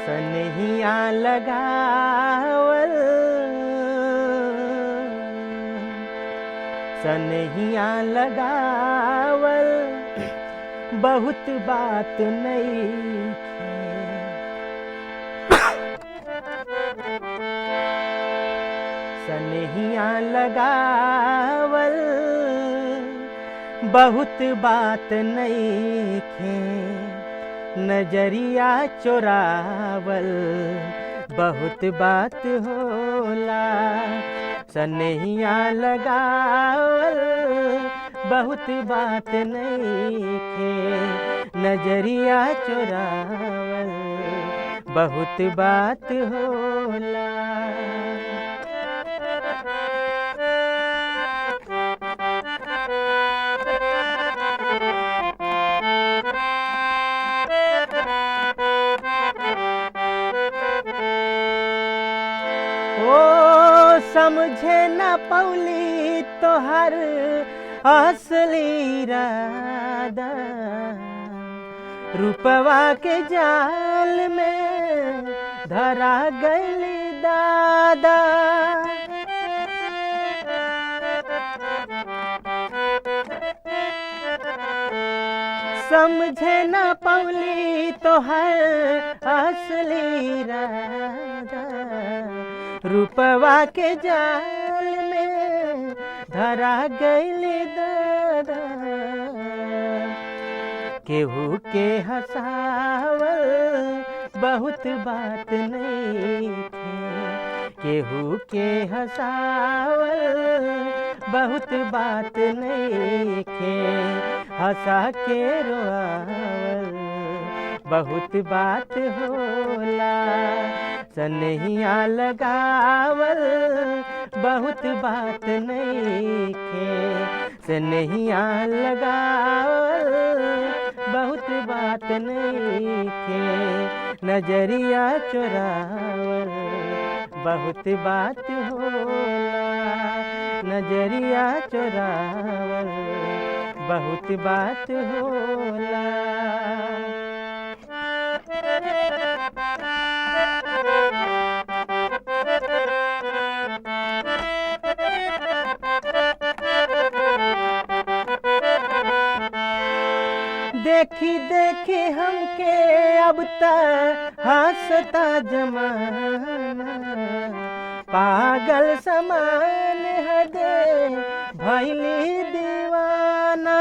सनहिया लगावल सनहिया लगावल बहुत बात नईखे। सनहिया लगावल बहुत बात नईखे। नजरिया चोरावल बहुत बात होला। सनहिया लगावल बहुत बात नईखे। नजरिया चोरावल बहुत बात होला। समझे न पौली तोहर असली इरादा। रूपवा के जाल में धरा गइली दादा। समझे न पौली तोहर असली इरादा। रूपवा के जाल में धरा गइली दादा। केहू के हंसावल बहुत बात नईखे। केहू के हंसावल बहुत बात नईखे। हंसा के रोआवल बहुत बात होला। सनहिया लगावल बहुत बात नईखे। सनहिया लगावल बहुत बात नईखे। नजरिया चोरावल बहुत बात होला। नजरिया चोरावल बहुत बात होला। देखी देखी हमके अब तक हंसता जमाना। पागल समान हदे भइली दीवाना।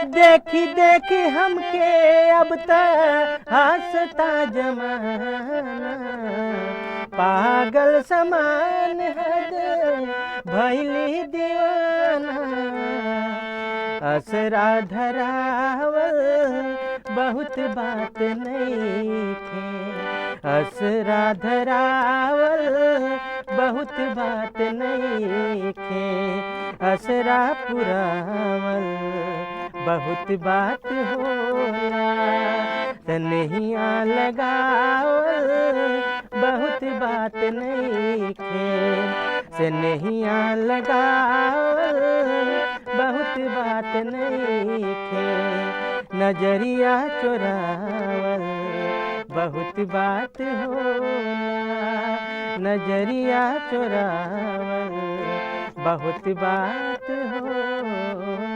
देखी देखी हमके अब तक हंसता जमाना। पागल समान हद भइली दीवाना। असरा धरावल बहुत बात नईखे। असरा धरावल बहुत बात नईखे। असरा पुरावल बहुत बात होला। सनहिया लगावल बहुत बात नईखे। सनहिया लगावल बहुत बात नईखे। नजरिया चोरावल बहुत बात होला। नजरिया चोरावल बहुत बात होला।